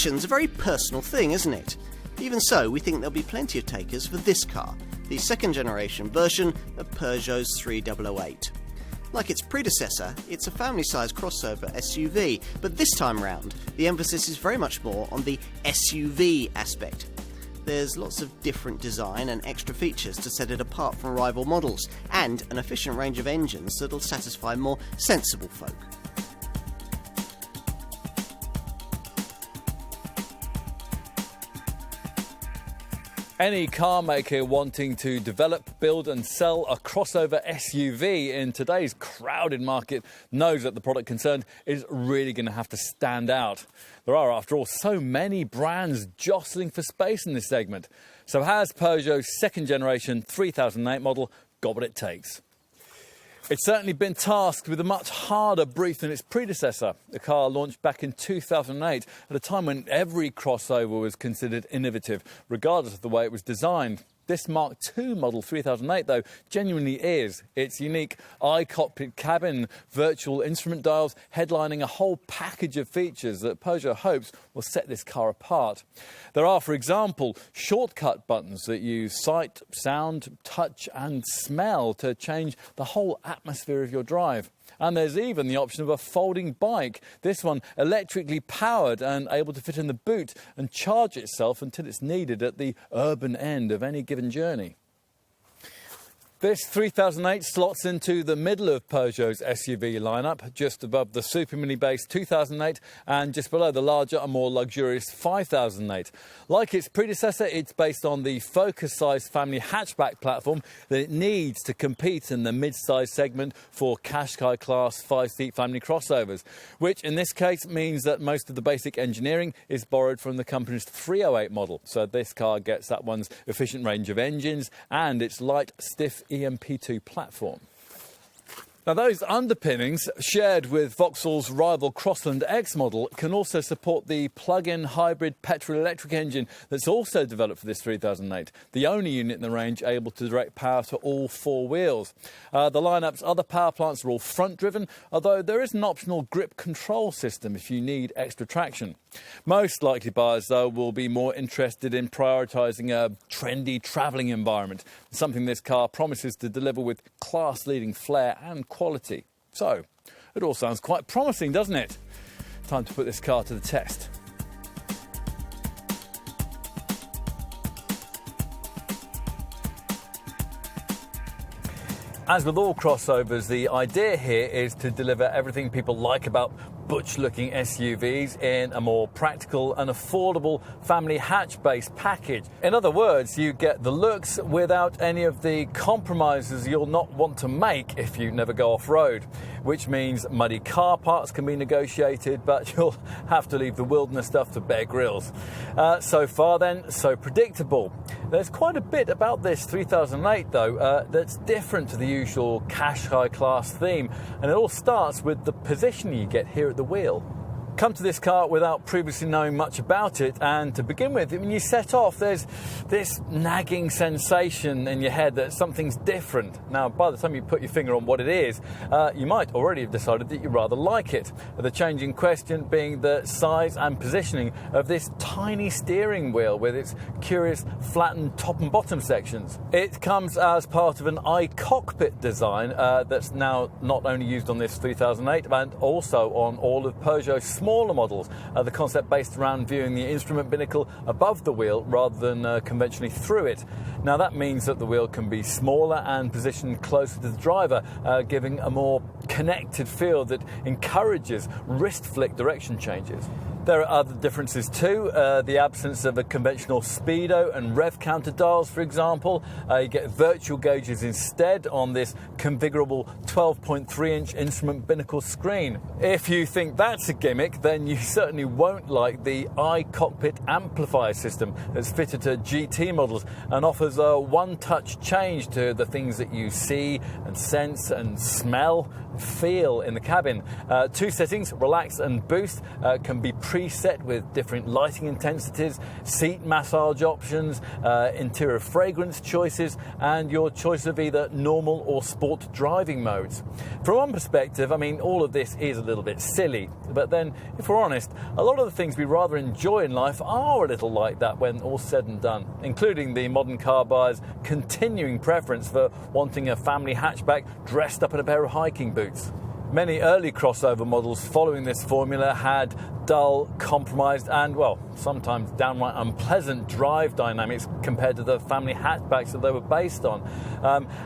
It's a very personal thing, isn't it? Even so, we think there'll be plenty of takers for this car, the second generation version of Peugeot's 3008. Like its predecessor, it's a family-sized crossover SUV, but this time round, the emphasis is very much more on the SUV aspect. There's lots of different design and extra features to set it apart from rival models, and an efficient range of engines that'll satisfy more sensible folk. Any car maker wanting to develop, build and sell a crossover SUV in today's crowded market knows that the product concerned is really going to have to stand out. There are, after all, so many brands jostling for space in this segment. So has Peugeot's second generation 3008 model got what it takes? It's certainly been tasked with a much harder brief than its predecessor. The car launched back in 2008 at a time when every crossover was considered innovative, regardless of the way it was designed. This Mark II model 3008, though, genuinely is. Its unique i-Cockpit cabin, virtual instrument dials, headlining a whole package of features that Peugeot hopes will set this car apart. There are, for example, shortcut buttons that use sight, sound, touch and smell to change the whole atmosphere of your drive. And there's even the option of a folding bike, this one electrically powered and able to fit in the boot and charge itself until it's needed at the urban end of any given journey. This 3008 slots into the middle of Peugeot's SUV lineup, just above the Super Mini base 2008 and just below the larger and more luxurious 5008. Like its predecessor, it's based on the Focus-sized family hatchback platform that it needs to compete in the mid-size segment for Qashqai class 5-seat family crossovers, which in this case means that most of the basic engineering is borrowed from the company's 308 model. So this car gets that one's efficient range of engines and its light, stiff EMP2 platform. Now, those underpinnings, shared with Vauxhall's rival Crossland X model, can also support the plug-in hybrid petrol-electric engine that's also developed for this 3008, the only unit in the range able to direct power to all four wheels. The lineup's other power plants are all front-driven, although there is an optional grip control system if you need extra traction. Most likely buyers, though, will be more interested in prioritising a trendy travelling environment, something this car promises to deliver with class-leading flair and quality. So, it all sounds quite promising, doesn't it? Time to put this car to the test. As with all crossovers, the idea here is to deliver everything people like about butch-looking SUVs in a more practical and affordable family hatch-based package. In other words, you get the looks without any of the compromises you'll not want to make if you never go off-road, which means muddy car parks can be negotiated, but you'll have to leave the wilderness stuff to Bear Grylls. So far then, so predictable. There's quite a bit about this 3008 though that's different to the usual Qashqai class theme, and it all starts with the position you get here at the wheel. Come to this car without previously knowing much about it, and to begin with, when you set off, there's this nagging sensation in your head that something's different. Now, by the time you put your finger on what it is, you might already have decided that you rather like it. The change in question being the size and positioning of this tiny steering wheel with its curious flattened top and bottom sections. It comes as part of an i-Cockpit design that's now not only used on this 3008, but also on all of Peugeot's smaller models, the concept based around viewing the instrument binnacle above the wheel rather than conventionally through it. Now that means that the wheel can be smaller and positioned closer to the driver, giving a more connected feel that encourages wrist flick direction changes. There are other differences too, the absence of a conventional speedo and rev counter dials, for example. You get virtual gauges instead on this configurable 12.3-inch instrument binnacle screen. If you think that's a gimmick, then you certainly won't like the i-Cockpit amplifier system that's fitted to GT models and offers a one-touch change to the things that you see and sense and smell and feel in the cabin. Two settings, relax and boost, can be preset with different lighting intensities, seat massage options, interior fragrance choices, and your choice of either normal or sport driving modes. From one perspective, I mean, all of this is a little bit silly, but then, if we're honest, a lot of the things we rather enjoy in life are a little like that when all's said and done, including the modern car buyer's continuing preference for wanting a family hatchback dressed up in a pair of hiking boots. Many early crossover models following this formula had dull, compromised and, well, sometimes downright unpleasant drive dynamics compared to the family hatchbacks that they were based on.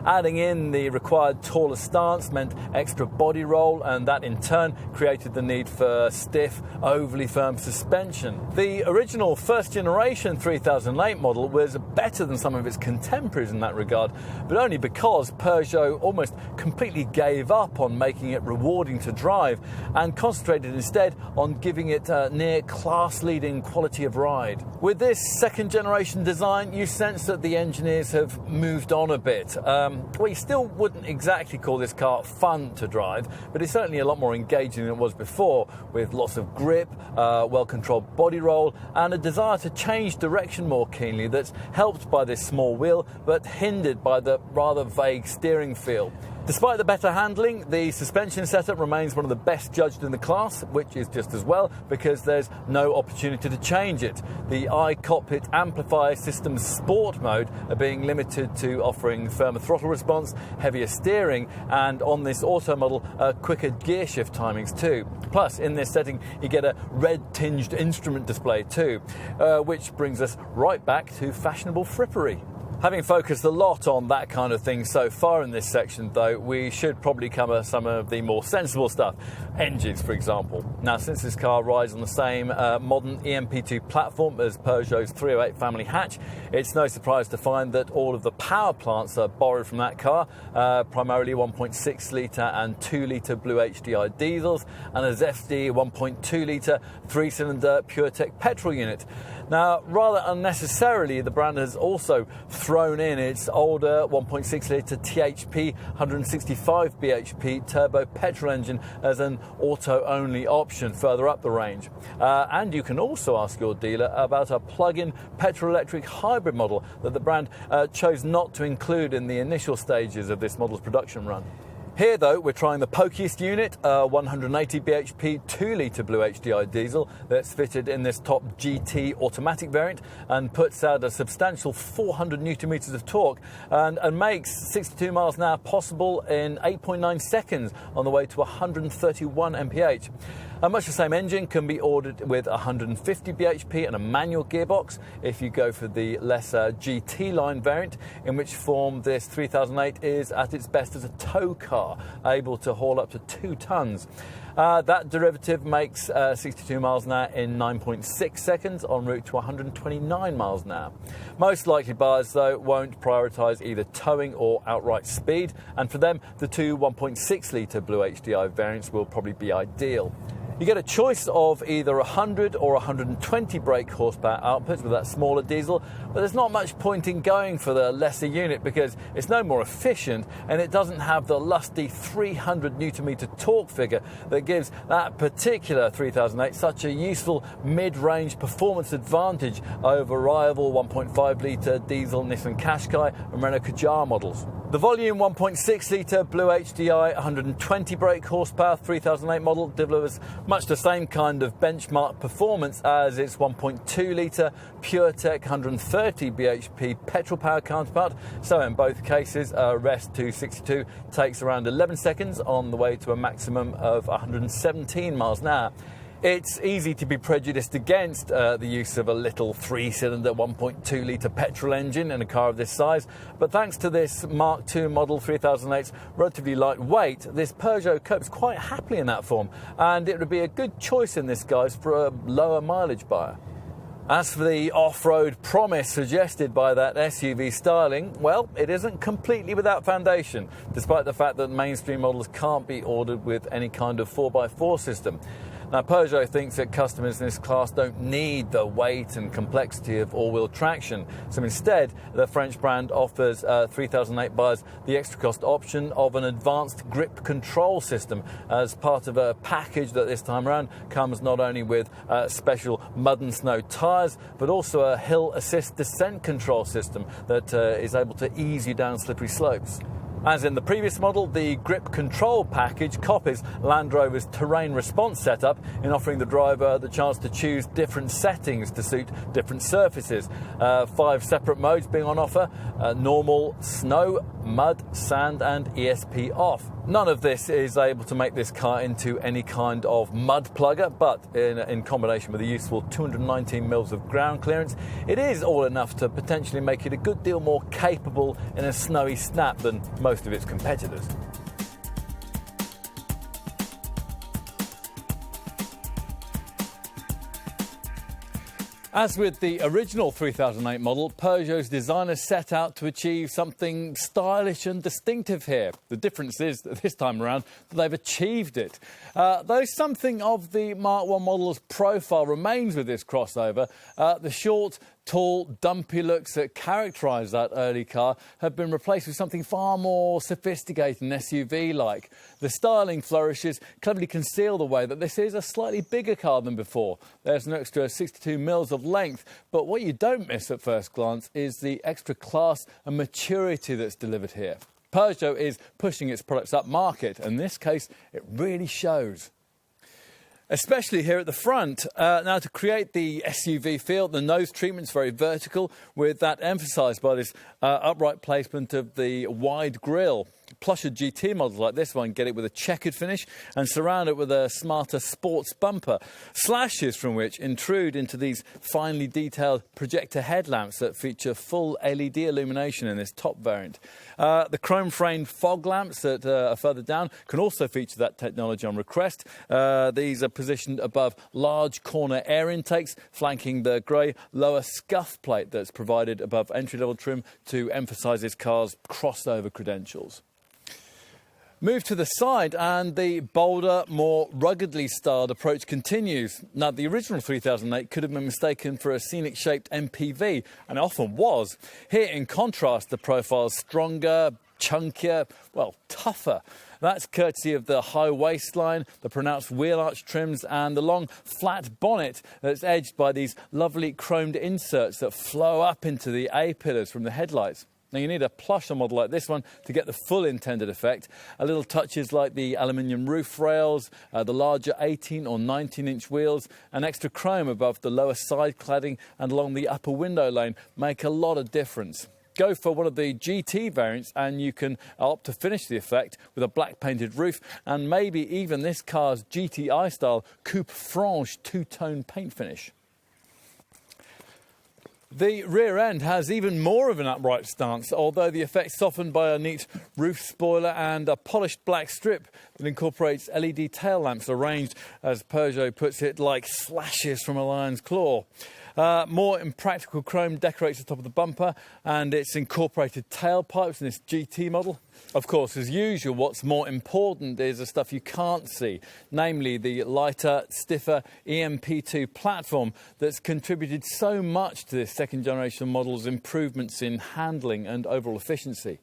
Adding in the required taller stance meant extra body roll, and that in turn created the need for stiff, overly firm suspension. The original first generation 3008 model was better than some of its contemporaries in that regard, but only because Peugeot almost completely gave up on making it rewarding to drive and concentrated instead on giving it a near class-leading quality of ride. With this second generation design, you sense that the engineers have moved on a bit. Well, you still wouldn't exactly call this car fun to drive, but it's certainly a lot more engaging than it was before, with lots of grip, well-controlled body roll, and a desire to change direction more keenly that's helped by this small wheel, but hindered by the rather vague steering feel. Despite the better handling, the suspension setup remains one of the best judged in the class, which is just as well because there's no opportunity to change it. The i-Cockpit amplifier system's sport mode are being limited to offering firmer throttle response, heavier steering, and on this auto model, quicker gear shift timings too. Plus, in this setting, you get a red-tinged instrument display too, which brings us right back to fashionable frippery. Having focused a lot on that kind of thing so far in this section, though, we should probably cover some of the more sensible stuff. Engines, for example. Now, since this car rides on the same modern EMP2 platform as Peugeot's 308 family hatch, it's no surprise to find that all of the power plants are borrowed from that car, primarily 1.6 litre and 2 litre BlueHDi diesels, and a zesty 1.2 litre 3-cylinder PureTech petrol unit. Now, rather unnecessarily, the brand has also thrown in its older 1.6 litre THP 165 bhp turbo petrol engine as an auto-only option further up the range. And you can also ask your dealer about a plug-in petrol-electric hybrid model that the brand chose not to include in the initial stages of this model's production run. Here, though, we're trying the pokiest unit, a 180 bhp 2 litre BlueHDi diesel that's fitted in this top GT automatic variant and puts out a substantial 400 newton meters of torque and makes 62 miles an hour possible in 8.9 seconds on the way to 131 mph. Much the same engine can be ordered with 150 bhp and a manual gearbox if you go for the lesser GT line variant, in which form this 3008 is at its best as a tow car, able to haul up to 2 tons. That derivative makes 62 miles an hour in 9.6 seconds en route to 129 miles an hour. Most likely buyers, though, won't prioritise either towing or outright speed, and for them, the two 1.6 litre BlueHDi variants will probably be ideal. You get a choice of either 100 or 120 brake horsepower outputs with that smaller diesel, but there's not much point in going for the lesser unit because it's no more efficient and it doesn't have the lusty 300 newton meter torque figure that gives that particular 3008 such a useful mid-range performance advantage over rival 1.5 litre diesel Nissan Qashqai and Renault Kadjar models. The volume 1.6 litre BlueHDi 120 brake horsepower 3008 model delivers much the same kind of benchmark performance as its 1.2 litre PureTech 130 bhp petrol power counterpart. So in both cases, rest to 62 takes around 11 seconds on the way to a maximum of 117 miles an hour. It's easy to be prejudiced against the use of a little 3-cylinder 1.2 litre petrol engine in a car of this size, but thanks to this Mark II model 3008's relatively light weight, this Peugeot copes quite happily in that form, and it would be a good choice in this guise for a lower mileage buyer. As for the off-road promise suggested by that SUV styling, well, it isn't completely without foundation, despite the fact that mainstream models can't be ordered with any kind of 4x4 system. Now, Peugeot thinks that customers in this class don't need the weight and complexity of all-wheel traction. So instead, the French brand offers 3008 buyers the extra cost option of an advanced grip control system as part of a package that this time around comes not only with special mud and snow tyres, but also a hill assist descent control system that is able to ease you down slippery slopes. As in the previous model, the grip control package copies Land Rover's terrain response setup in offering the driver the chance to choose different settings to suit different surfaces. 5 separate modes being on offer: normal, snow, mud, sand and ESP off. None of this is able to make this car into any kind of mud plugger, but in combination with a useful 219 mils of ground clearance, it is all enough to potentially make it a good deal more capable in a snowy snap than most of its competitors. As with the original 3008 model, Peugeot's designers set out to achieve something stylish and distinctive here. The difference is that this time around that they've achieved it. Though something of the Mark I model's profile remains with this crossover, the short, tall, dumpy looks that characterise that early car have been replaced with something far more sophisticated and SUV-like. The styling flourishes cleverly conceal the way that this is a slightly bigger car than before. There's an extra 62 mils of length, but what you don't miss at first glance is the extra class and maturity that's delivered here. Peugeot is pushing its products up market, and in this case, it really shows. Especially here at the front. Now, to create the SUV feel, the nose treatment's very vertical, with that emphasised by this upright placement of the wide grille. Plusher GT models like this one get it with a checkered finish and surround it with a smarter sports bumper, slashes from which intrude into these finely detailed projector headlamps that feature full LED illumination in this top variant. The chrome-framed fog lamps that are further down can also feature that technology on request. These are positioned above large corner air intakes, flanking the grey lower scuff plate that's provided above entry-level trim to emphasise this car's crossover credentials. Move to the side and the bolder, more ruggedly styled approach continues. Now, the original 3008 could have been mistaken for a scenic-shaped MPV, and it often was. Here, in contrast, the profile's stronger, chunkier, well, tougher. That's courtesy of the high waistline, the pronounced wheel arch trims and the long flat bonnet that's edged by these lovely chromed inserts that flow up into the A-pillars from the headlights. Now, you need a plusher model like this one to get the full intended effect. A little touches like the aluminium roof rails, the larger 18 or 19-inch wheels, and extra chrome above the lower side cladding and along the upper window lane make a lot of difference. Go for one of the GT variants and you can opt to finish the effect with a black painted roof and maybe even this car's GTI style coupe franche two-tone paint finish. The rear end has even more of an upright stance, although the effect's softened by a neat roof spoiler and a polished black strip that incorporates LED tail lamps arranged, as Peugeot puts it, like slashes from a lion's claw. More impractical chrome decorates the top of the bumper and its incorporated tailpipes in this GT model. Of course, as usual, what's more important is the stuff you can't see, namely the lighter, stiffer EMP2 platform that's contributed so much to this second-generation model's improvements in handling and overall efficiency.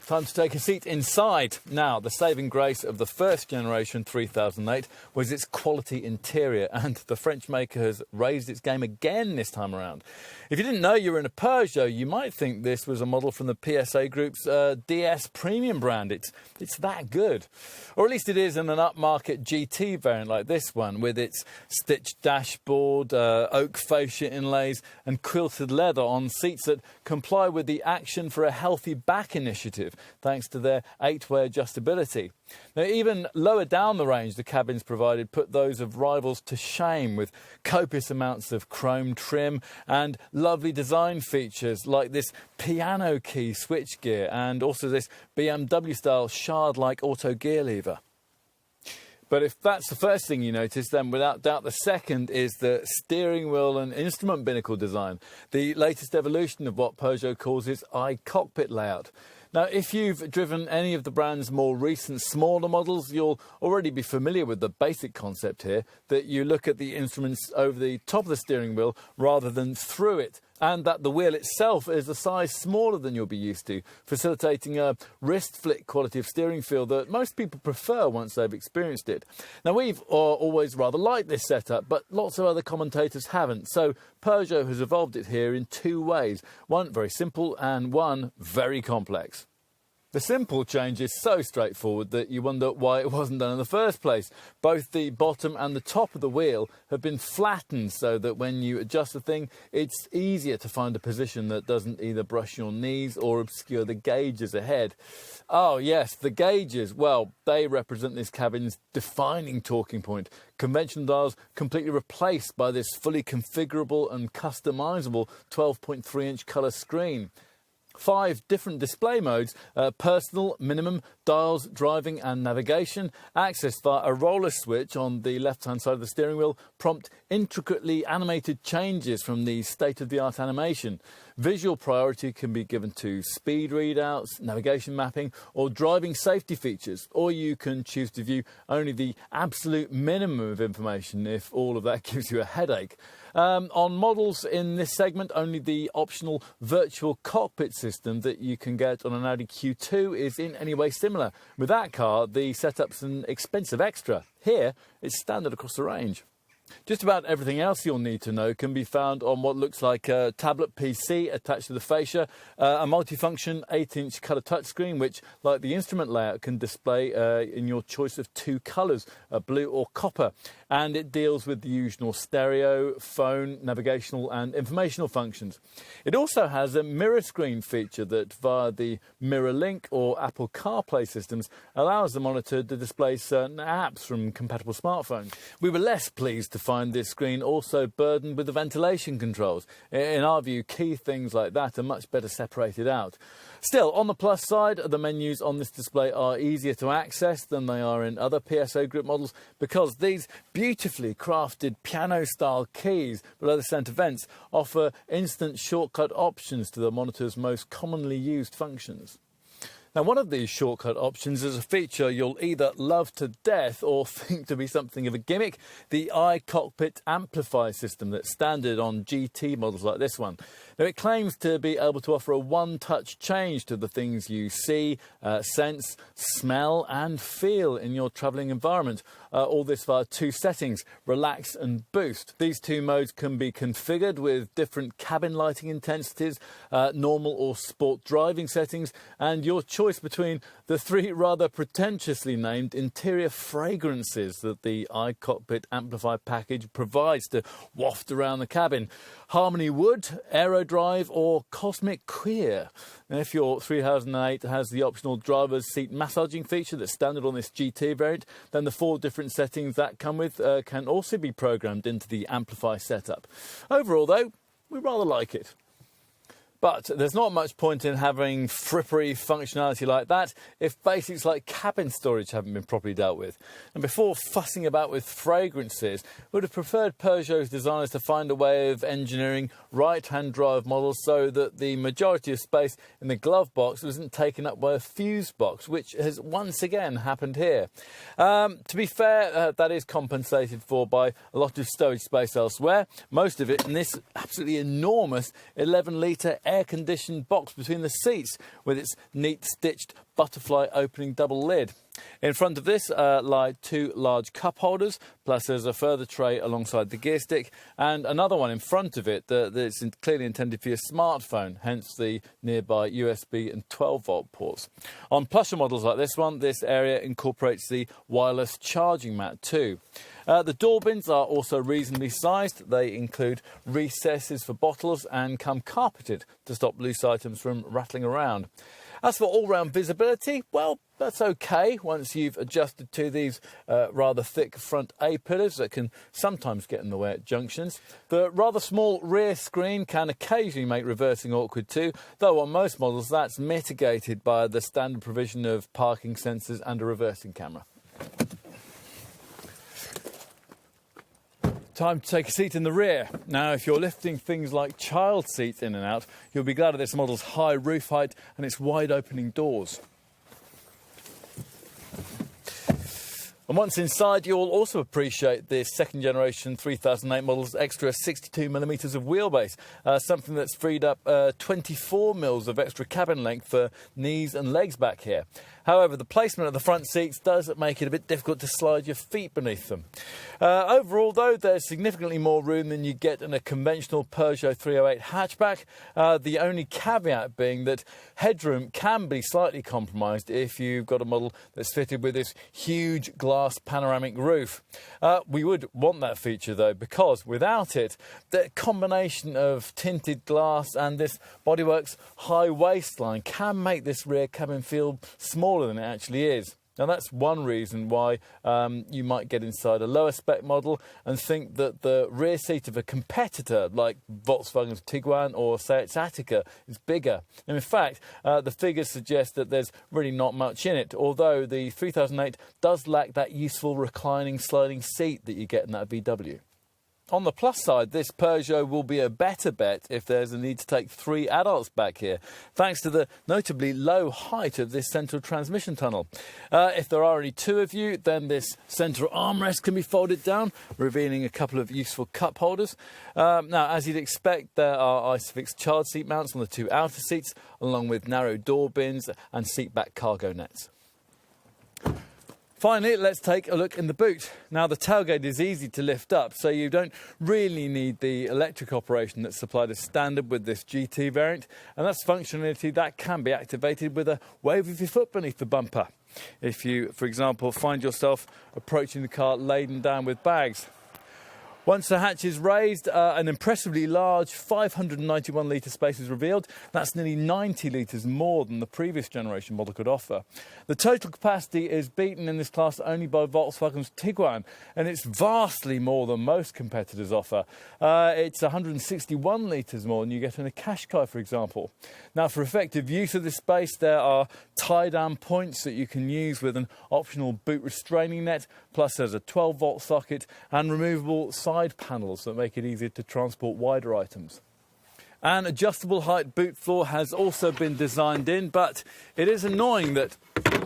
Time to take a seat inside. Now, the saving grace of the first generation 3008 was its quality interior, and the French maker has raised its game again this time around. If you didn't know you were in a Peugeot, you might think this was a model from the PSA Group's DS Premium brand. It's that good. Or at least it is in an upmarket GT variant like this one, with its stitched dashboard, oak fascia inlays and quilted leather on seats that comply with the Action for a Healthy Back initiative, thanks to their 8-way adjustability. Now, even lower down the range, the cabins provided put those of rivals to shame, with copious amounts of chrome trim and lovely design features like this piano key switchgear and also this BMW-style shard-like auto gear lever. But if that's the first thing you notice, then without doubt the second is the steering wheel and instrument binnacle design, the latest evolution of what Peugeot calls its i-Cockpit layout. Now, if you've driven any of the brand's more recent smaller models, you'll already be familiar with the basic concept here, that you look at the instruments over the top of the steering wheel rather than through it, and that the wheel itself is a size smaller than you'll be used to, facilitating a wrist flick quality of steering feel that most people prefer once they've experienced it. Now, we've always rather liked this setup, but lots of other commentators haven't, so Peugeot has evolved it here in two ways, one very simple and one very complex. The simple change is so straightforward that you wonder why it wasn't done in the first place. Both the bottom and the top of the wheel have been flattened so that when you adjust the thing, it's easier to find a position that doesn't either brush your knees or obscure the gauges ahead. Oh yes, the gauges, well, they represent this cabin's defining talking point. Conventional dials completely replaced by this fully configurable and customisable 12.3-inch colour screen. 5 different display modes, personal, minimum, dials, driving and navigation, accessed via a roller switch on the left-hand side of the steering wheel, prompt intricately animated changes from the state-of-the-art animation. Visual priority can be given to speed readouts, navigation mapping or driving safety features, or you can choose to view only the absolute minimum of information if all of that gives you a headache. On models in this segment, only the optional virtual cockpit system that you can get on an Audi Q2 is in any way similar. With that car, the setup's an expensive extra. Here, it's standard across the range. Just about everything else you'll need to know can be found on what looks like a tablet PC attached to the fascia, a multifunction 8-inch colour touchscreen which, like the instrument layout, can display in your choice of 2 colours, blue or copper, and it deals with the usual stereo, phone, navigational and informational functions. It also has a mirror screen feature that, via the Mirror Link or Apple CarPlay systems, allows the monitor to display certain apps from compatible smartphones. We were less pleased to find this screen also burdened with the ventilation controls. In our view, key things like that are much better separated out. Still, on the plus side, the menus on this display are easier to access than they are in other PSO Group models, because these beautifully crafted piano-style keys below the centre vents offer instant shortcut options to the monitor's most commonly used functions. Now, one of these shortcut options is a feature you'll either love to death or think to be something of a gimmick: the i-Cockpit amplify system that's standard on GT models like this one. Now, it claims to be able to offer a one-touch change to the things you see, sense, smell and feel in your travelling environment. All this via 2 settings, relax and boost. These 2 modes can be configured with different cabin lighting intensities, normal or sport driving settings, and your choice between the 3 rather pretentiously named interior fragrances that the i-Cockpit Amplify package provides to waft around the cabin: Harmony Wood, Aerodrive or Cosmic Queer. And if your 3008 has the optional driver's seat massaging feature that's standard on this GT variant, then the 4 different settings that come with can also be programmed into the Amplify setup. Overall though, we rather like it. But there's not much point in having frippery functionality like that if basics like cabin storage haven't been properly dealt with. And before fussing about with fragrances, we would have preferred Peugeot's designers to find a way of engineering right-hand drive models so that the majority of space in the glove box wasn't taken up by a fuse box, which has once again happened here. To be fair, that is compensated for by a lot of stowage space elsewhere, most of it in this absolutely enormous 11-litre air-conditioned box between the seats with its neat stitched butterfly opening double lid. In front of this lie 2 large cup holders, plus there's a further tray alongside the gear stick and another one in front of it that's clearly intended for your smartphone, hence the nearby USB and 12-volt ports. On plusher models like this one, this area incorporates the wireless charging mat too. The door bins are also reasonably sized. They include recesses for bottles and come carpeted to stop loose items from rattling around. As for all-round visibility, well, that's okay once you've adjusted to these rather thick front A-pillars that can sometimes get in the way at junctions. The rather small rear screen can occasionally make reversing awkward too, though on most models that's mitigated by the standard provision of parking sensors and a reversing camera. Time to take a seat in the rear. Now, if you're lifting things like child seats in and out, you'll be glad of this model's high roof height and its wide opening doors. And once inside, you'll also appreciate the second generation 3008 model's extra 62mm of wheelbase, something that's freed up 24mm of extra cabin length for knees and legs back here. However, the placement of the front seats does make it a bit difficult to slide your feet beneath them. Overall, though, there's significantly more room than you get in a conventional Peugeot 308 hatchback, the only caveat being that headroom can be slightly compromised if you've got a model that's fitted with this huge glass panoramic roof. We would want that feature, though, because without it, the combination of tinted glass and this bodywork's high waistline can make this rear cabin feel smaller than it actually is. Now, that's one reason why you might get inside a lower spec model and think that the rear seat of a competitor like Volkswagen's Tiguan or Seat's Attica is bigger. And in fact, the figures suggest that there's really not much in it, although the 3008 does lack that useful reclining sliding seat that you get in that VW. On the plus side, this Peugeot will be a better bet if there's a need to take 3 adults back here, thanks to the notably low height of this central transmission tunnel. If there are only 2 of you, then this central armrest can be folded down, revealing a couple of useful cup holders. Now, as you'd expect, there are Isofix child seat mounts on the 2 outer seats, along with narrow door bins and seat-back cargo nets. Finally, let's take a look in the boot. Now, the tailgate is easy to lift up, so you don't really need the electric operation that's supplied as standard with this GT variant, and that's functionality that can be activated with a wave of your foot beneath the bumper. If you, for example, find yourself approaching the car laden down with bags. Once the hatch is raised, an impressively large 591-litre space is revealed. That's nearly 90 litres more than the previous generation model could offer. The total capacity is beaten in this class only by Volkswagen's Tiguan, and it's vastly more than most competitors offer. It's 161 litres more than you get in a Qashqai, for example. Now, for effective use of this space, there are tie-down points that you can use with an optional boot restraining net, plus there's a 12-volt socket and removable side panels that make it easier to transport wider items. An adjustable height boot floor has also been designed in, but it is annoying that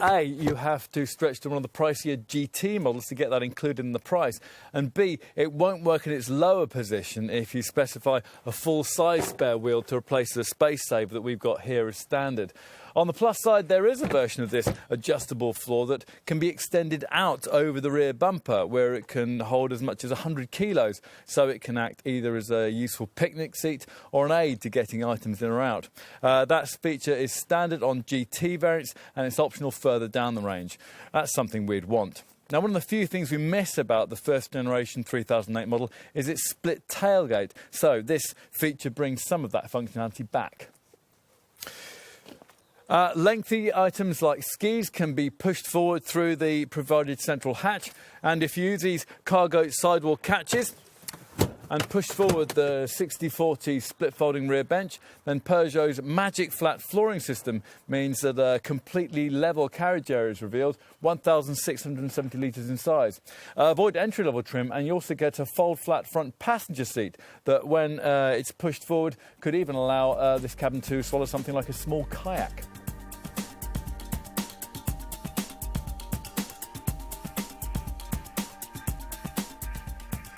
A, you have to stretch to one of the pricier GT models to get that included in the price, and B, it won't work in its lower position if you specify a full-size spare wheel to replace the space saver that we've got here as standard. On the plus side, there is a version of this adjustable floor that can be extended out over the rear bumper, where it can hold as much as 100 kilos, so it can act either as a useful picnic seat or an aid to getting items in or out. That feature is standard on GT variants, and it's optional further down the range. That's something we'd want. Now, one of the few things we miss about the first generation 3008 model is its split tailgate, so this feature brings some of that functionality back. Lengthy items like skis can be pushed forward through the provided central hatch, and if you use these cargo sidewall catches and push forward the 60/40 split folding rear bench, then Peugeot's magic flat flooring system means that a completely level carriage area is revealed, 1,670 litres in size. Avoid entry-level trim, and you also get a fold-flat front passenger seat that, when it's pushed forward, could even allow this cabin to swallow something like a small kayak.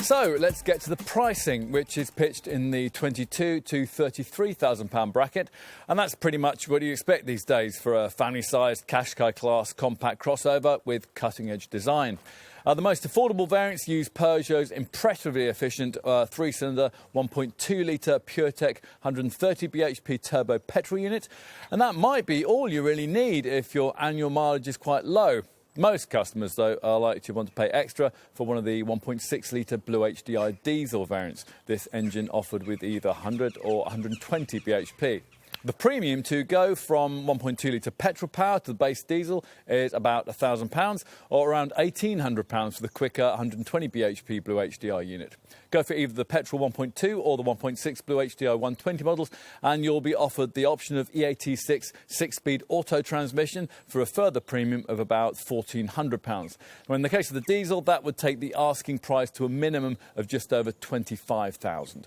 So let's get to the pricing, which is pitched in the £22,000 to £33,000 bracket, and that's pretty much what you expect these days for a family-sized Qashqai class compact crossover with cutting-edge design. The most affordable variants use Peugeot's impressively efficient 3-cylinder 1.2-litre PureTech 130 bhp turbo petrol unit, and that might be all you really need if your annual mileage is quite low. Most customers, though, are likely to want to pay extra for one of the 1.6-litre BlueHDi diesel variants, this engine offered with either 100 or 120 bhp. The premium to go from 1.2 litre petrol power to the base diesel is about £1,000, or around £1,800 for the quicker 120 bhp BlueHDi unit. Go for either the petrol 1.2 or the 1.6 BlueHDi 120 models, and you'll be offered the option of E86 6-speed auto transmission for a further premium of about £1,400. Now, in the case of the diesel, that would take the asking price to a minimum of just over £25,000.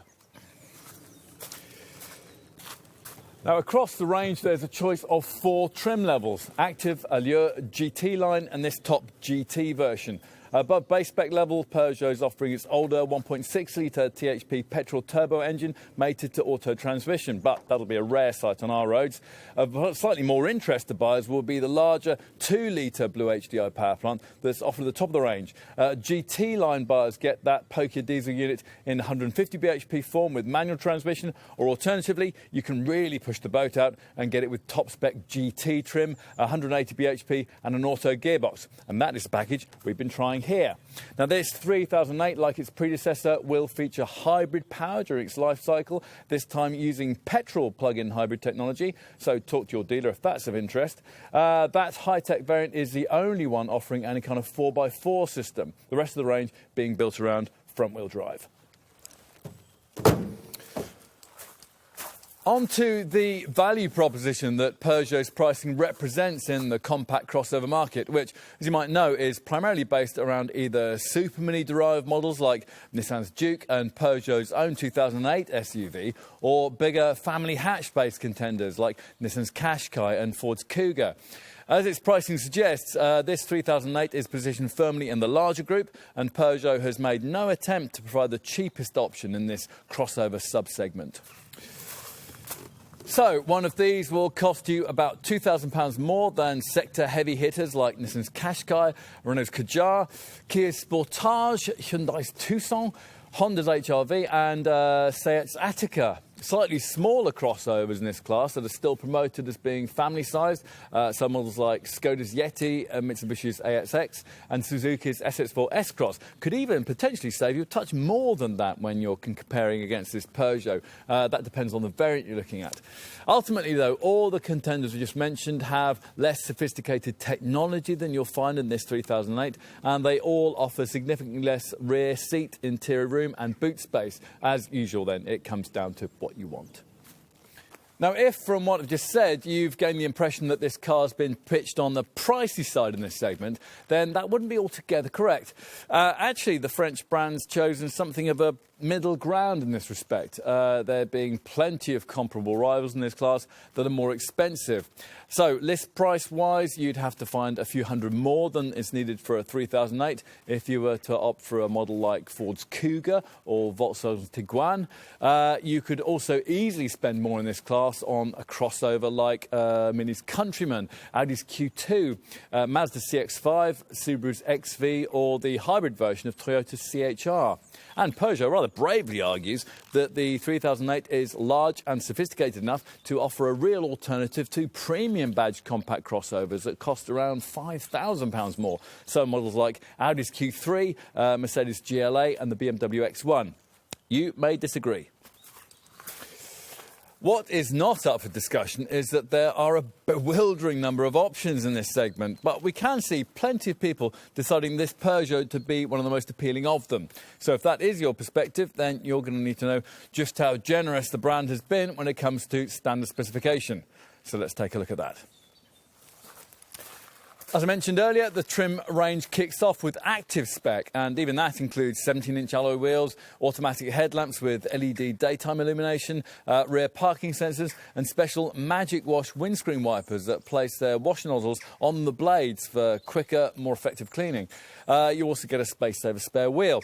Now, across the range, there's a choice of 4 trim levels: Active, Allure, GT line, and this top GT version. Above base spec level, Peugeot is offering its older 1.6 litre THP petrol turbo engine mated to auto transmission, but that'll be a rare sight on our roads. Of slightly more interest to buyers will be the larger 2 litre BlueHDi power plant that's offered at the top of the range. GT line buyers get that pokier diesel unit in 150 bhp form with manual transmission, or alternatively, you can really push the boat out and get it with top spec GT trim, 180 bhp and an auto gearbox. And that is the package we've been trying here. Now, this 3008, like its predecessor, will feature hybrid power during its life cycle, this time using petrol plug-in hybrid technology, so talk to your dealer if that's of interest. That high-tech variant is the only one offering any kind of 4x4 system, the rest of the range being built around front-wheel drive. On to the value proposition that Peugeot's pricing represents in the compact crossover market, which, as you might know, is primarily based around either Super Mini-derived models like Nissan's Duke and Peugeot's own 2008 SUV, or bigger family hatch-based contenders like Nissan's Qashqai and Ford's Kuga. As its pricing suggests, this 3008 is positioned firmly in the larger group, and Peugeot has made no attempt to provide the cheapest option in this crossover sub-segment. So, one of these will cost you about £2,000 more than sector heavy hitters like Nissan's Qashqai, Renault's Kadjar, Kia's Sportage, Hyundai's Tucson, Honda's HR-V and Seat's Attica. Slightly smaller crossovers in this class that are still promoted as being family-sized. Some models like Skoda's Yeti, Mitsubishi's AXX and Suzuki's SX4 S-Cross could even potentially save you a touch more than that when you're comparing against this Peugeot. That depends on the variant you're looking at. Ultimately, though, all the contenders we just mentioned have less sophisticated technology than you'll find in this 3008, and they all offer significantly less rear seat, interior room and boot space. As usual, then, it comes down to what you want. Now, if from what I've just said you've gained the impression that this car's been pitched on the pricey side in this segment, then that wouldn't be altogether correct. Actually, the French brand's chosen something of a middle ground in this respect, there being plenty of comparable rivals in this class that are more expensive. So, list price-wise, you'd have to find a few hundred more than is needed for a 3008 if you were to opt for a model like Ford's Kuga or Volkswagen's Tiguan. You could also easily spend more in this class on a crossover like Mini's Countryman, Audi's Q2, Mazda's CX-5, Subaru's XV, or the hybrid version of Toyota's CHR. And Peugeot rather bravely argues that the 3008 is large and sophisticated enough to offer a real alternative to premium badged compact crossovers that cost around £5,000 more. So models like Audi's Q3, Mercedes GLA and the BMW X1. You may disagree. What is not up for discussion is that there are a bewildering number of options in this segment, but we can see plenty of people deciding this Peugeot to be one of the most appealing of them. So if that is your perspective, then you're going to need to know just how generous the brand has been when it comes to standard specification. So let's take a look at that. As I mentioned earlier, the trim range kicks off with active spec, and even that includes 17-inch alloy wheels, automatic headlamps with LED daytime illumination, rear parking sensors and special Magic Wash windscreen wipers that place their wash nozzles on the blades for quicker, more effective cleaning. You also get a space-saver spare wheel.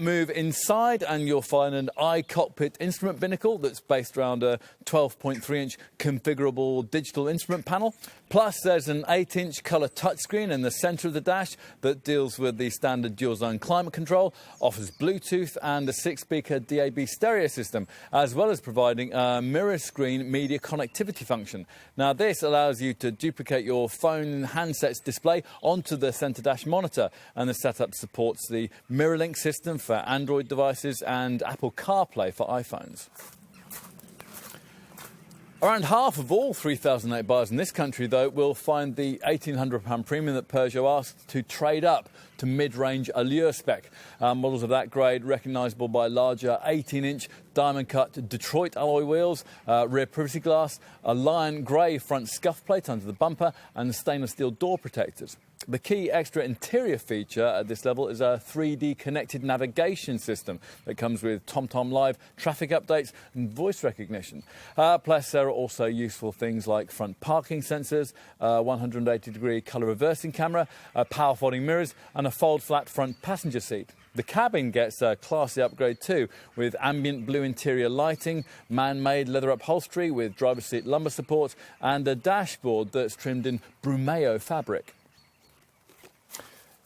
Move inside and you'll find an i-Cockpit instrument binnacle that's based around a 12.3-inch configurable digital instrument panel. Plus, there's an 8-inch colour touchscreen in the centre of the dash that deals with the standard dual-zone climate control, offers Bluetooth and a 6-speaker DAB stereo system, as well as providing a mirror screen media connectivity function. Now, this allows you to duplicate your phone handset's display onto the centre dash monitor, and the setup supports the MirrorLink system for Android devices and Apple CarPlay for iPhones. Around half of all 3008 buyers in this country, though, will find the £1,800 premium that Peugeot asked to trade up to mid-range Allure spec. Models of that grade recognisable by larger 18-inch diamond-cut Detroit alloy wheels, rear privacy glass, a lion grey front scuff plate under the bumper and stainless steel door protectors. The key extra interior feature at this level is a 3D connected navigation system that comes with TomTom Live traffic updates and voice recognition. Plus, there are also useful things like front parking sensors, 180-degree colour reversing camera, power folding mirrors and a fold-flat front passenger seat. The cabin gets a classy upgrade too, with ambient blue interior lighting, man-made leather upholstery with driver's seat lumbar support and a dashboard that's trimmed in Brumeo fabric.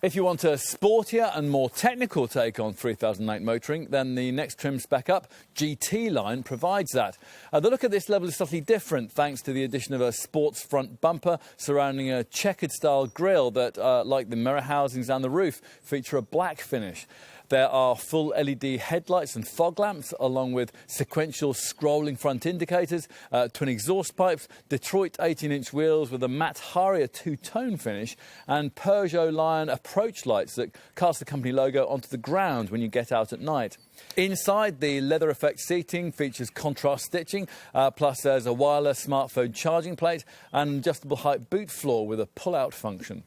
If you want a sportier and more technical take on 3008 motoring, then the next trim spec up, GT line, provides that. The look at this level is slightly different thanks to the addition of a sports front bumper surrounding a checkered style grille that, like the mirror housings and the roof, feature a black finish. There are full LED headlights and fog lamps, along with sequential scrolling front indicators, twin exhaust pipes, Detroit 18-inch wheels with a matte Harrier two-tone finish, and Peugeot Lion approach lights that cast the company logo onto the ground when you get out at night. Inside, the leather effect seating features contrast stitching, plus there's a wireless smartphone charging plate and adjustable height boot floor with a pull-out function.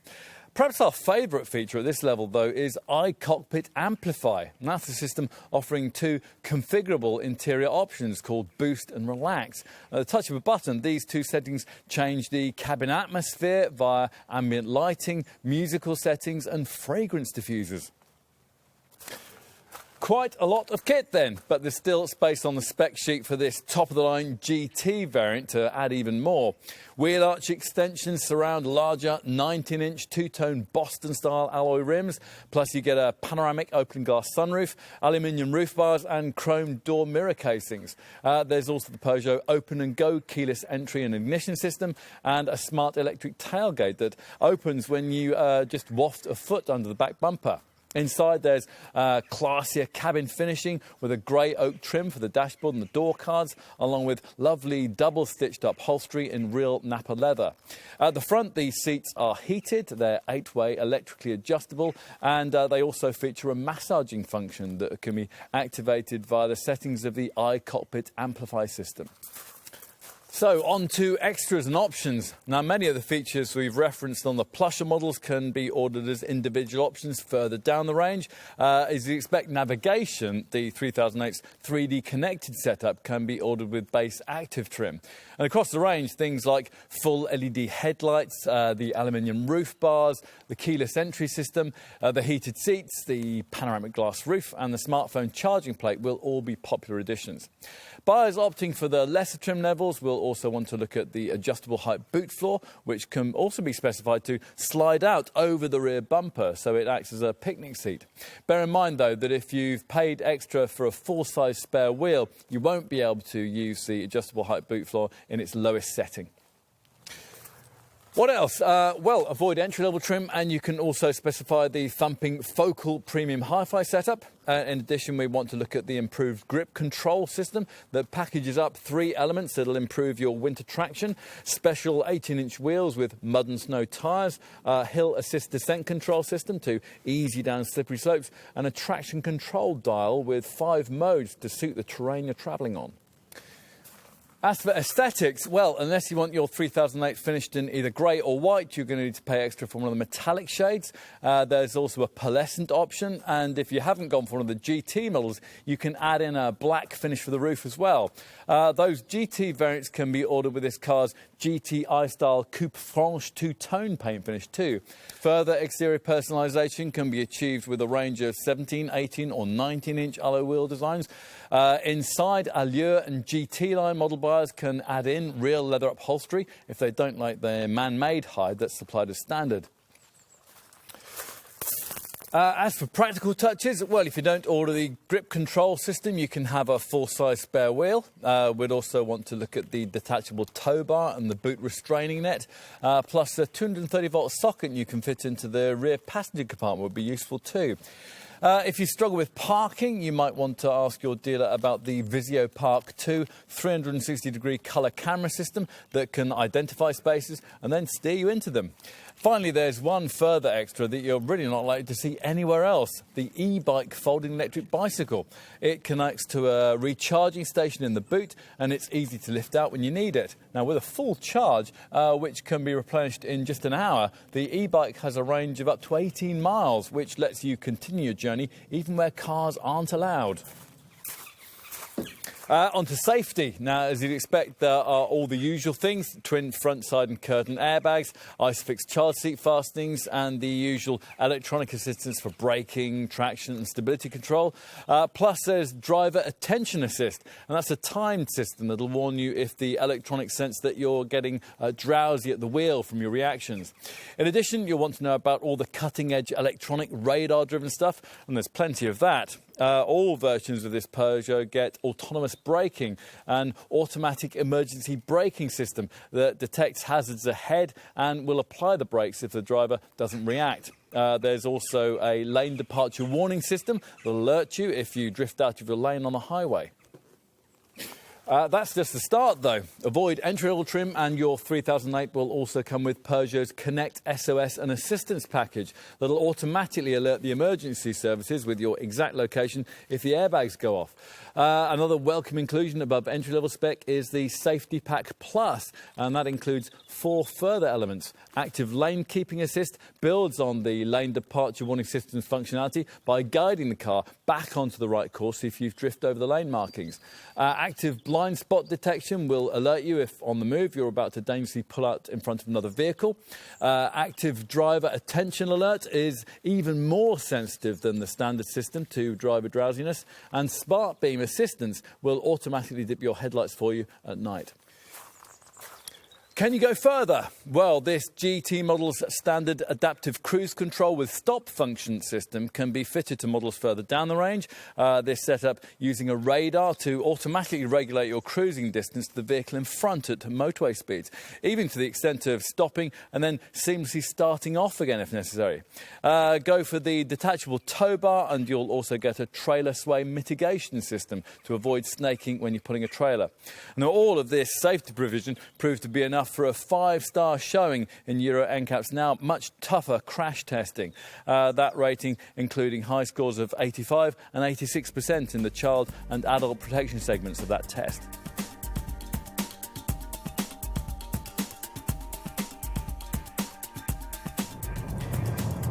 Perhaps our favourite feature at this level, though, is i-Cockpit Amplify. And that's a system offering two configurable interior options called Boost and Relax. At the touch of a button, these two settings change the cabin atmosphere via ambient lighting, musical settings and fragrance diffusers. Quite a lot of kit then, but there's still space on the spec sheet for this top-of-the-line GT variant to add even more. Wheel arch extensions surround larger 19-inch two-tone Boston-style alloy rims, plus you get a panoramic open-glass sunroof, aluminium roof bars and chrome door mirror casings. There's also the Peugeot Open and Go keyless entry and ignition system and a smart electric tailgate that opens when you just waft a foot under the back bumper. Inside there's Classier cabin finishing with a grey oak trim for the dashboard and the door cards, along with lovely double-stitched upholstery in real Napa leather. At the front, these seats are heated, they're 8-way electrically adjustable, and they also feature a massaging function that can be activated via the settings of the i-Cockpit Amplify system. So, on to extras and options. Now, many of the features we've referenced on the plusher models can be ordered as individual options further down the range. As you expect navigation, the 3008's 3D connected setup can be ordered with base active trim. And across the range, things like full LED headlights, the aluminium roof bars, the keyless entry system, the heated seats, the panoramic glass roof and the smartphone charging plate will all be popular additions. Buyers opting for the lesser trim levels will also want to look at the adjustable height boot floor, which can also be specified to slide out over the rear bumper, so it acts as a picnic seat. Bear in mind, though, that if you've paid extra for a full-size spare wheel, you won't be able to use the adjustable height boot floor in its lowest setting. What else? Well, avoid entry-level trim, and you can also specify the thumping focal premium hi-fi setup. In addition, we want to look at the improved grip control system that packages up 3 elements that'll improve your winter traction: special 18-inch wheels with mud and snow tyres, hill assist descent control system to ease you down slippery slopes, and a traction control dial with 5 modes to suit the terrain you're travelling on. As for aesthetics, well, unless you want your 3008 finished in either grey or white, you're going to need to pay extra for one of the metallic shades. There's also a pearlescent option, and if you haven't gone for one of the GT models, you can add in a black finish for the roof as well. Those GT variants can be ordered with this car's GTI style Coupe Franche two-tone paint finish too. Further exterior personalisation can be achieved with a range of 17, 18 or 19-inch alloy wheel designs. Inside, Allure and GT line model buyers can add in real leather upholstery if they don't like their man-made hide that's supplied as standard. As for practical touches, well, if you don't order the grip control system, you can have a full-size spare wheel. We'd also want to look at the detachable tow bar and the boot restraining net, plus a 230-volt socket you can fit into the rear passenger compartment would be useful too. If you struggle with parking, you might want to ask your dealer about the Visio Park 2 360-degree colour camera system that can identify spaces and then steer you into them. Finally, there's one further extra that you're really not likely to see anywhere else, the e-bike folding electric bicycle. It connects to a recharging station in the boot and it's easy to lift out when you need it. Now, with a full charge, which can be replenished in just an hour, the e-bike has a range of up to 18 miles, which lets you continue your journey even where cars aren't allowed. Onto safety. Now, as you'd expect, there are all the usual things: twin front, side and curtain airbags, ISOFIX child seat fastenings, and the usual electronic assistance for braking, traction and stability control. Plus, there's driver attention assist, and that's a timed system that'll warn you if the electronics sense that you're getting drowsy at the wheel from your reactions. In addition, you'll want to know about all the cutting-edge electronic radar-driven stuff, and there's plenty of that. All versions of this Peugeot get autonomous braking, an automatic emergency braking system that detects hazards ahead and will apply the brakes if the driver doesn't react. There's also a lane departure warning system that will alert you if you drift out of your lane on the highway. That's just the start, though. Avoid entry-level trim, and your 3008 will also come with Peugeot's Connect SOS and Assistance package that'll automatically alert the emergency services with your exact location if the airbags go off. Another welcome inclusion above entry-level spec is the Safety Pack Plus, and that includes 4 further elements. Active Lane Keeping Assist builds on the lane departure warning system's functionality by guiding the car back onto the right course if you've drifted over the lane markings. Active Blind Spot Detection will alert you if, on the move, you're about to dangerously pull out in front of another vehicle. Active Driver Attention Alert is even more sensitive than the standard system to driver drowsiness, and Smart Beam Assistance will automatically dip your headlights for you at night. Can you go further? Well, this GT model's standard adaptive cruise control with stop function system can be fitted to models further down the range. This setup using a radar to automatically regulate your cruising distance to the vehicle in front at motorway speeds, even to the extent of stopping and then seamlessly starting off again if necessary. Go for the detachable tow bar, and you'll also get a trailer sway mitigation system to avoid snaking when you're pulling a trailer. Now, all of this safety provision proved to be enough for a 5-star showing in Euro NCAP's now much tougher crash testing. That rating including high scores of 85 and 86% in the child and adult protection segments of that test.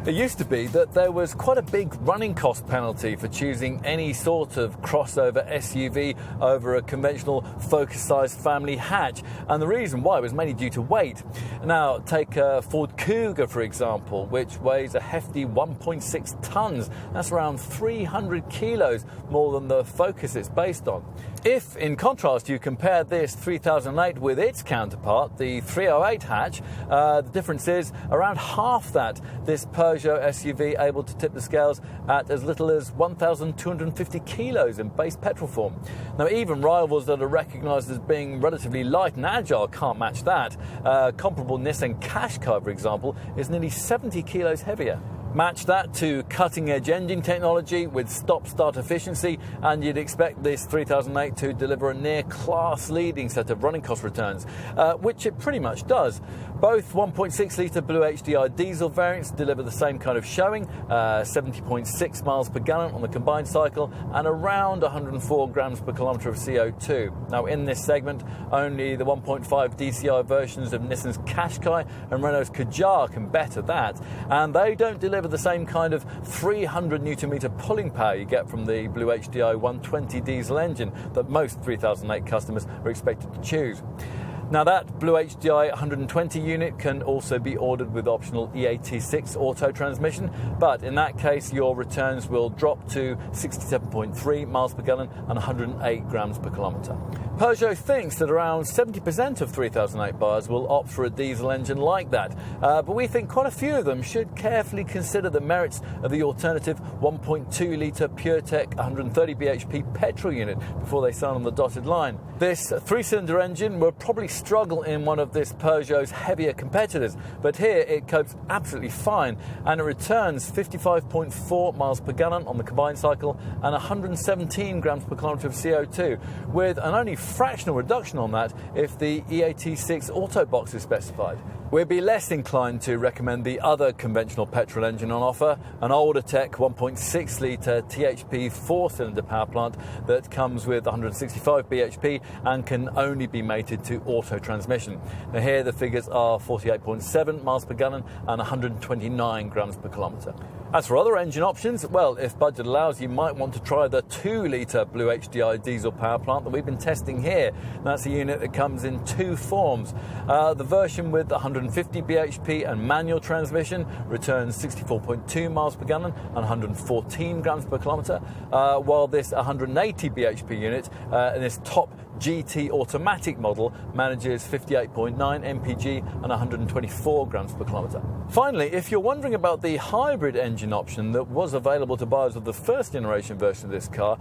It used to be that there was quite a big running cost penalty for choosing any sort of crossover SUV over a conventional Focus-sized family hatch, and the reason why was mainly due to weight. Now, take a Ford Kuga, for example, which weighs a hefty 1.6 tonnes. That's around 300 kilos more than the Focus it's based on. If, in contrast, you compare this 3008 with its counterpart, the 308 hatch, the difference is around half that. This Peugeot SUV able to tip the scales at as little as 1,250 kilos in base petrol form. Now, even rivals that are recognised as being relatively light and agile can't match that. Comparable Nissan Qashqai, for example, is nearly 70 kilos heavier. Match that to cutting-edge engine technology with stop-start efficiency, and you'd expect this 3008 to deliver a near-class-leading set of running cost returns, which it pretty much does. Both 1.6-litre BlueHDi diesel variants deliver the same kind of showing, 70.6 miles per gallon on the combined cycle, and around 104 grams per kilometre of CO2. Now, in this segment, only the 1.5 DCI versions of Nissan's Qashqai and Renault's Kadjar can better that, and they don't deliver the same kind of 300 Nm pulling power you get from the BlueHDi 120 diesel engine that most 3008 customers are expected to choose. Now, that BlueHDi 120 unit can also be ordered with optional EAT6 auto transmission, but in that case your returns will drop to 67.3 miles per gallon and 108 grams per kilometre. Peugeot thinks that around 70% of 3008 buyers will opt for a diesel engine like that, but we think quite a few of them should carefully consider the merits of the alternative 1.2-litre PureTech 130 bhp petrol unit before they sign on the dotted line. This 3-cylinder engine will probably struggle in one of this Peugeot's heavier competitors, but here it copes absolutely fine, and it returns 55.4 miles per gallon on the combined cycle and 117 grams per kilometre of CO2, with an only fractional reduction on that if the E86 Auto Box is specified. We'd be less inclined to recommend the other conventional petrol engine on offer, an older tech 1.6 litre THP 4-cylinder power plant that comes with 165 bhp and can only be mated to auto transmission. Now here the figures are 48.7 miles per gallon and 129 grams per kilometre. As for other engine options, well, if budget allows, you might want to try the 2-litre BlueHDi diesel power plant that we've been testing here. That's a unit that comes in two forms. The version with 150 bhp and manual transmission returns 64.2 miles per gallon and 114 grams per kilometre, while this 180 bhp unit in this top GT automatic model manages 58.9 mpg and 124 grams per kilometre. Finally, if you're wondering about the hybrid engine option that was available to buyers of the first generation version of this car,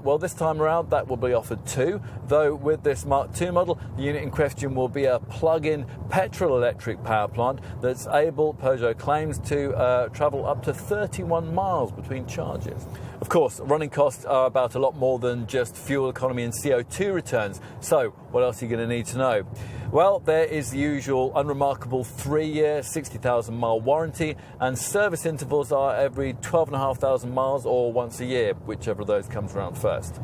well, this time around that will be offered too, though with this Mark II model, the unit in question will be a plug-in petrol electric power plant that's able, Peugeot claims, to travel up to 31 miles between charges. Of course, running costs are about a lot more than just fuel economy and CO2 returns. So, what else are you going to need to know? Well, there is the usual unremarkable 3-year, 60,000 mile warranty, and service intervals are every 12,500 miles or once a year, whichever of those comes around first.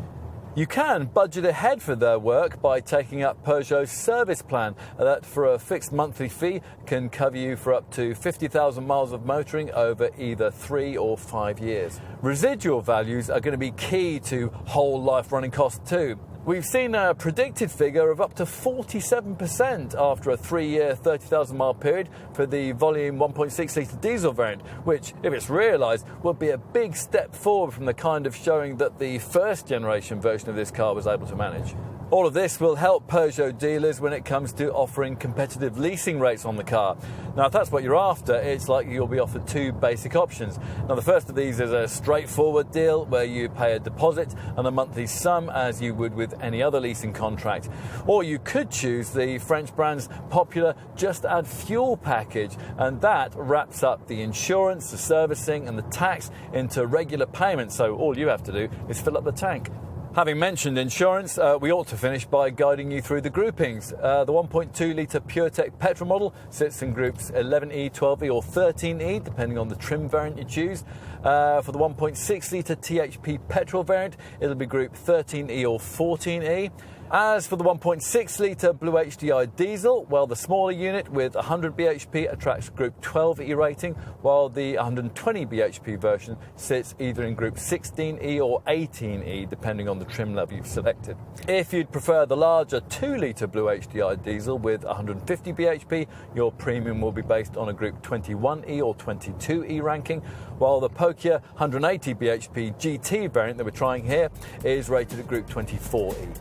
You can budget ahead for their work by taking up Peugeot's service plan that for a fixed monthly fee can cover you for up to 50,000 miles of motoring over either 3 or 5 years. Residual values are going to be key to whole life running costs too. We've seen a predicted figure of up to 47% after a 3-year, 30,000 mile period for the volume 1.6 litre diesel variant, which, if it's realised, would be a big step forward from the kind of showing that the first generation version of this car was able to manage. All of this will help Peugeot dealers when it comes to offering competitive leasing rates on the car. Now, if that's what you're after, it's likely you'll be offered two basic options. Now, the first of these is a straightforward deal where you pay a deposit and a monthly sum as you would with any other leasing contract. Or you could choose the French brand's popular Just Add Fuel package, and that wraps up the insurance, the servicing and the tax into regular payments, so all you have to do is fill up the tank. Having mentioned insurance, we ought to finish by guiding you through the groupings. The 1.2 litre PureTech petrol model sits in groups 11E, 12E or 13E, depending on the trim variant you choose. For the 1.6 litre THP petrol variant, it'll be group 13E or 14E. As for the 1.6 litre BlueHDi diesel, well, the smaller unit with 100 bhp attracts Group 12E rating, while the 120 bhp version sits either in Group 16E or 18E, depending on the trim level you've selected. If you'd prefer the larger 2 litre BlueHDi diesel with 150 bhp, your premium will be based on a Group 21E or 22E ranking, while the Peugeot 180 bhp GT variant that we're trying here is rated at Group 24E.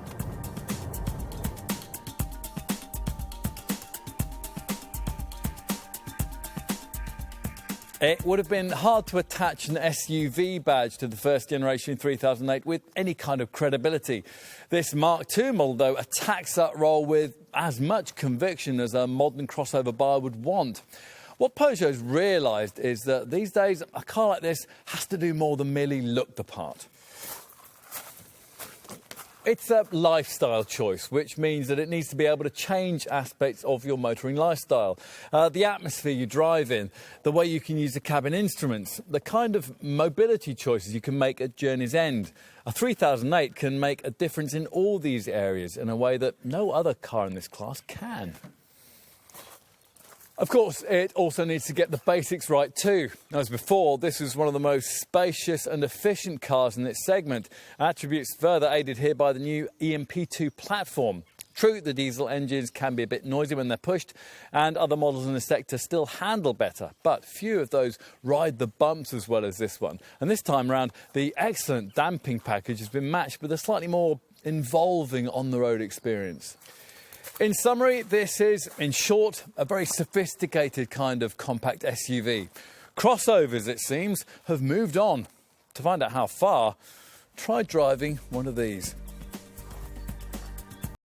It would have been hard to attach an SUV badge to the first generation 3008 with any kind of credibility. This Mark II model, though, attacks that role with as much conviction as a modern crossover buyer would want. What Peugeot's realised is that these days a car like this has to do more than merely look the part. It's a lifestyle choice, which means that it needs to be able to change aspects of your motoring lifestyle. The atmosphere you drive in, the way you can use the cabin instruments, the kind of mobility choices you can make at journey's end. A 3008 can make a difference in all these areas in a way that no other car in this class can. Of course, it also needs to get the basics right too. As before, this is one of the most spacious and efficient cars in its segment, attributes further aided here by the new EMP2 platform. True, the diesel engines can be a bit noisy when they're pushed, and other models in the sector still handle better, but few of those ride the bumps as well as this one. And this time round, the excellent damping package has been matched with a slightly more involving on-the-road experience. In summary, this is, in short, a very sophisticated kind of compact SUV. Crossovers, it seems, have moved on. To find out how far, try driving one of these.